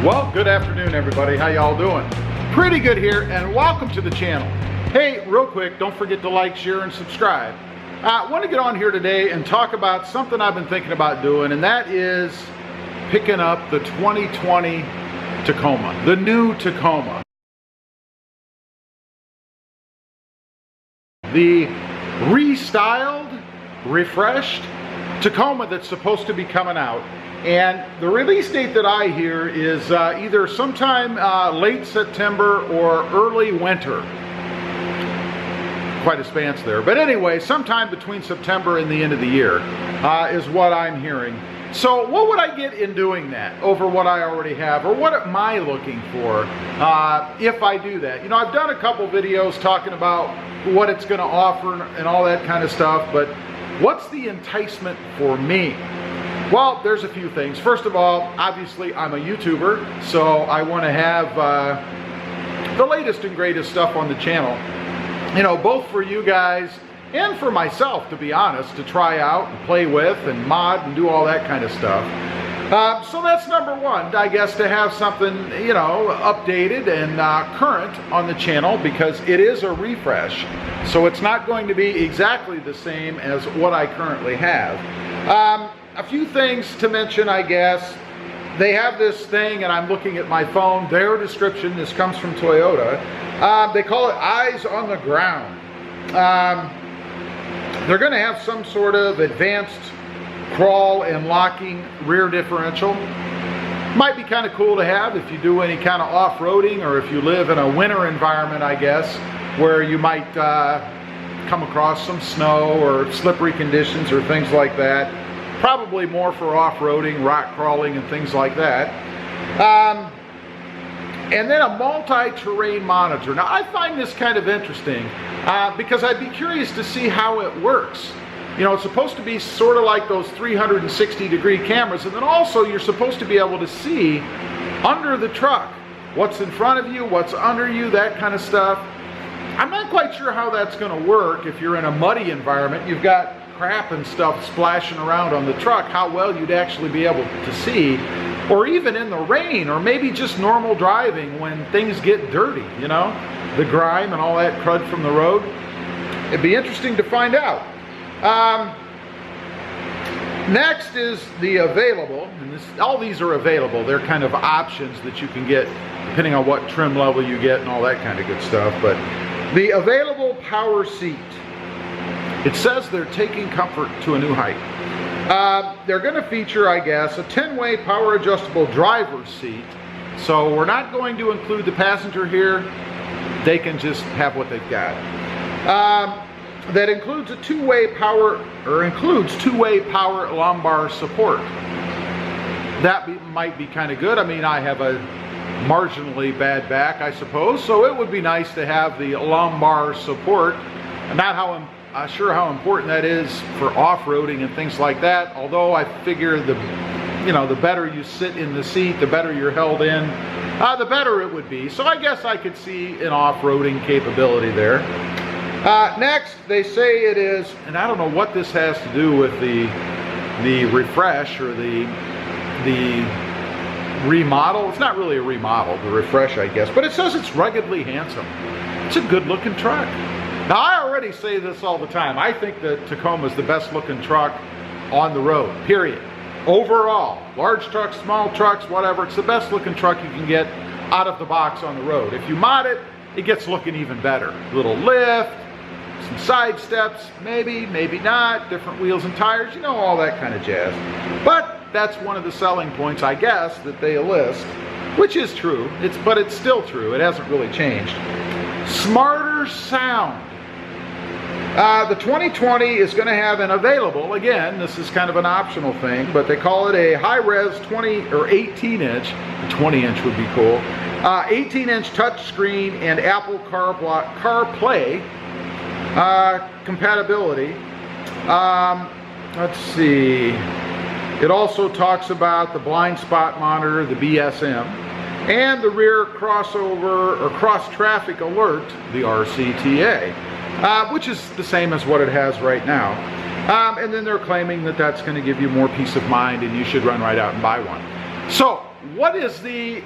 Well, good afternoon, everybody. How y'all doing? Pretty good here, and welcome to the channel. Hey, real quick, don't forget to like, share, and subscribe. I want to get on here today and talk about something I've been thinking about doing, and that is picking up the 2020 Tacoma, the new Tacoma. The restyled, refreshed Tacoma that's supposed to be coming out. And the release date that I hear is either sometime late September or early winter. Quite a stance there. But anyway, sometime between September and the end of the year is what I'm hearing. So what would I get in doing that over what I already have? Or what am I looking for if I do that? You know, I've done a couple videos talking about what it's going to offer and all that kind of stuff. But what's the enticement for me? Well, there's a few things. First of all, obviously I'm a YouTuber, so I want to have the latest and greatest stuff on the channel. You know, both for you guys and for myself, to be honest, to try out and play with and mod and do all that kind of stuff. So that's number one, I guess, to have something, you know, updated and current on the channel, because it is a refresh. So it's not going to be exactly the same as what I currently have. A few things to mention, I guess. They have this thing, and I'm looking at my phone, their description, this comes from Toyota. They call it eyes on the ground. They're going to have some sort of advanced crawl and locking rear differential. Might be kind of cool to have if you do any kind of off-roading, or if you live in a winter environment, I guess, where you might come across some snow or slippery conditions or things like that. Probably more for off-roading, rock crawling, and things like that. And then a multi-terrain monitor. Now, I find this kind of interesting because I'd be curious to see how it works. You know, it's supposed to be sort of like those 360-degree cameras, and then also you're supposed to be able to see under the truck what's in front of you, what's under you, that kind of stuff. I'm not quite sure how that's going to work if you're in a muddy environment. You've got crap and stuff splashing around on the truck, how well you'd actually be able to see, or even in the rain, or maybe just normal driving when things get dirty, you know, the grime and all that crud from the road. It'd be interesting to find out. Next is the available, and all these are available. They're kind of options that you can get depending on what trim level you get and all that kind of good stuff. But the available power seat. It says they're taking comfort to a new height. They're going to feature, I guess, a 10-way power adjustable driver's seat. So we're not going to include the passenger here. They can just have what they've got. That includes a two-way power lumbar support. That might be kind of good. I mean, I have a marginally bad back, I suppose, so it would be nice to have the lumbar support. Not sure how important that is for off-roading and things like that, although I figure the better you sit in the seat, the better you're held in, the better it would be. So I guess I could see an off-roading capability there. Next, they say it is, and I don't know what this has to do with the refresh or the remodel. It's not really a remodel, the refresh, I guess, but it says it's ruggedly handsome. It's a good-looking truck. Now, I already say this all the time. I think the Tacoma is the best looking truck on the road, period. Overall, large trucks, small trucks, whatever, it's the best looking truck you can get out of the box on the road. If you mod it, it gets looking even better. Little lift, some side steps, maybe not, different wheels and tires, you know, all that kind of jazz. But that's one of the selling points, I guess, that they list, which is true, but it's still true. It hasn't really changed. Smarter sound. The 2020 is going to have an available, again, this is kind of an optional thing, but they call it a high-res 20 or 18-inch, 20-inch would be cool, 18-inch touchscreen and Apple CarPlay compatibility. Let's see, it also talks about the blind spot monitor, the BSM, and the rear crossover or cross traffic alert, the RCTA. Which is the same as what it has right now. And then they're claiming that that's going to give you more peace of mind and you should run right out and buy one. So what's the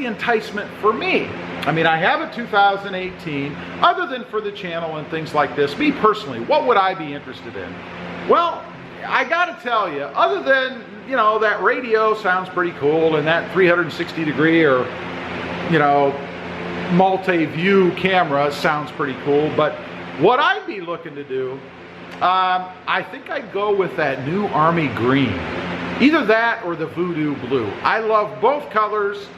enticement for me? I mean, I have a 2018, other than for the channel and things like this, me personally, what would I be interested in? Well, I gotta tell you, other than, you know, that radio sounds pretty cool and that 360 degree or, you know, multi-view camera sounds pretty cool, but what I'd be looking to do, I think I'd go with that new Army Green. Either that or the Voodoo Blue. I love both colors,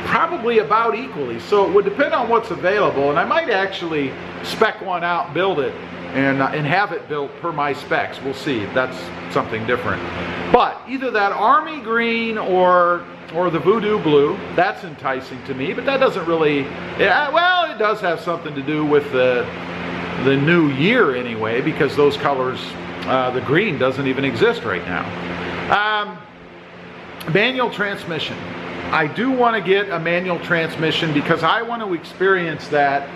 probably about equally, so it would depend on what's available, and I might actually spec one out, build it, and have it built per my specs. We'll see. That's something different. But either that Army Green or the Voodoo Blue, that's enticing to me, but that doesn't really, well, it does have something to do with the new year anyway, because those colors, the green doesn't even exist right now. Manual transmission. I do want to get a manual transmission because I want to experience that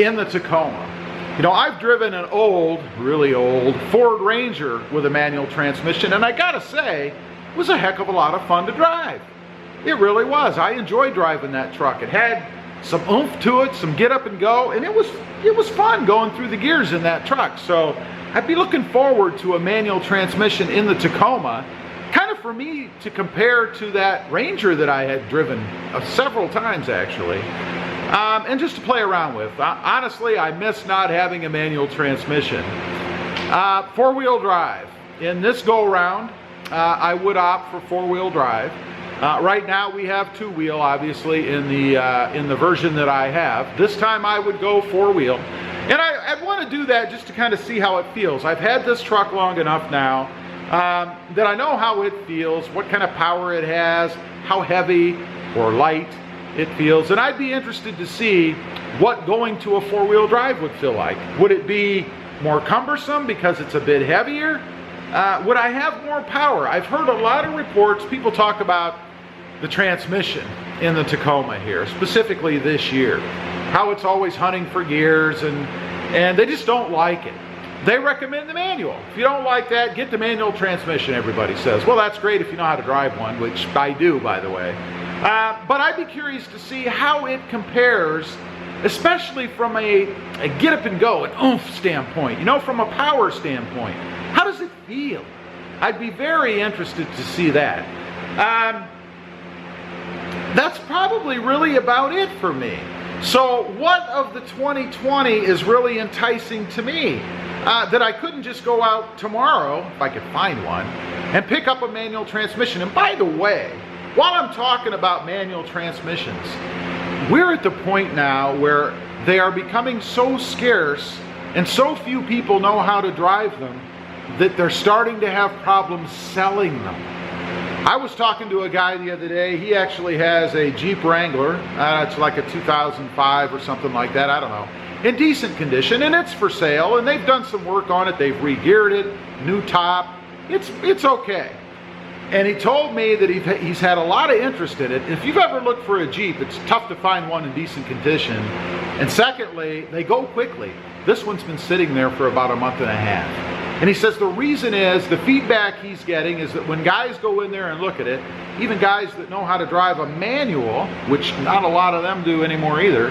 in the Tacoma. You know, I've driven an old, really old Ford Ranger with a manual transmission, and I gotta say, it was a heck of a lot of fun to drive. It really was. I enjoyed driving that truck. It had some oomph to it, some get up and go, and it was fun going through the gears in that truck. So I'd be looking forward to a manual transmission in the Tacoma, kind of for me to compare to that Ranger that I had driven several times actually, and just to play around with. Honestly, I miss not having a manual transmission. Four-wheel drive. In this go-round, I would opt for four-wheel drive. Right now we have two-wheel, obviously, in the version that I have. This time I would go four-wheel. And I'd want to do that just to kind of see how it feels. I've had this truck long enough now that I know how it feels, what kind of power it has, how heavy or light it feels. And I'd be interested to see what going to a four-wheel drive would feel like. Would it be more cumbersome because it's a bit heavier? Would I have more power? I've heard a lot of reports, people talk about the transmission in the Tacoma here, specifically this year. How it's always hunting for gears and they just don't like it. They recommend the manual. If you don't like that, get the manual transmission, everybody says. Well, that's great if you know how to drive one, which I do, by the way. But I'd be curious to see how it compares, especially from a get up and go, an oomph standpoint, you know, from a power standpoint. How does it feel? I'd be very interested to see that. That's probably really about it for me. So what of the 2020 is really enticing to me? That I couldn't just go out tomorrow, if I could find one, and pick up a manual transmission. And by the way, while I'm talking about manual transmissions, we're at the point now where they are becoming so scarce and so few people know how to drive them that they're starting to have problems selling them. I was talking to a guy the other day. He actually has a Jeep Wrangler. It's like a 2005 or something like that. I don't know. In decent condition, and it's for sale, and they've done some work on it. They've re-geared it, new top. It's okay. And he told me that he's had a lot of interest in it. If you've ever looked for a Jeep, it's tough to find one in decent condition. And secondly, they go quickly. This one's been sitting there for about a month and a half. And he says the reason is, the feedback he's getting is that when guys go in there and look at it, even guys that know how to drive a manual, which not a lot of them do anymore either,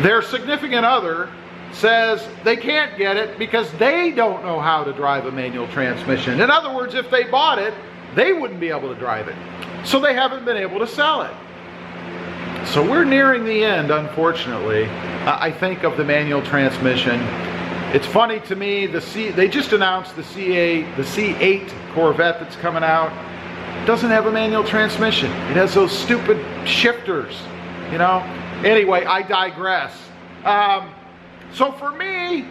their significant other says they can't get it because they don't know how to drive a manual transmission. In other words, if they bought it, they wouldn't be able to drive it. So they haven't been able to sell it. So we're nearing the end, unfortunately, I think, of the manual transmission. It's funny to me, they just announced the C8 Corvette that's coming out. It doesn't have a manual transmission. It has those stupid shifters, you know. Anyway, I digress. So for me,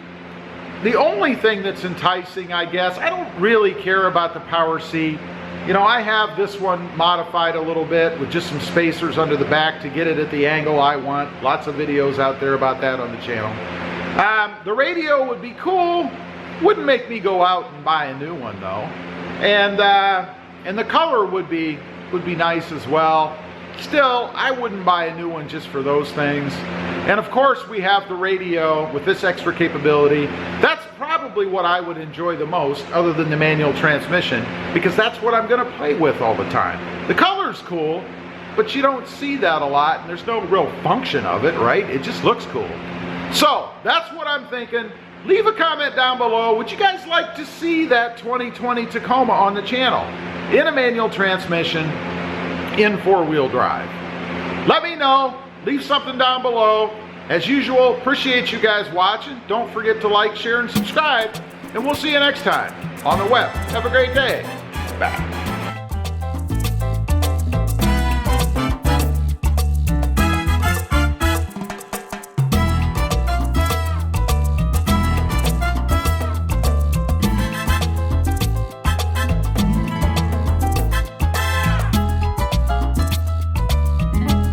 the only thing that's enticing, I guess, I don't really care about the power seat. You know, I have this one modified a little bit with just some spacers under the back to get it at the angle I want. Lots of videos out there about that on the channel. The radio would be cool. Wouldn't make me go out and buy a new one though. And the color would be nice as well. Still, I wouldn't buy a new one just for those things. And of course, we have the radio with this extra capability. That's probably what I would enjoy the most, other than the manual transmission, because that's what I'm going to play with all the time. The color color's cool, but you don't see that a lot, and there's no real function of it, right? It just looks cool. So that's what I'm thinking. Leave a comment down below. Would you guys like to see that 2020 Tacoma on the channel in a manual transmission in four-wheel drive? Let me know. Leave something down below. As usual, appreciate you guys watching. Don't forget to like, share, and subscribe. And we'll see you next time on the web. Have a great day. Bye.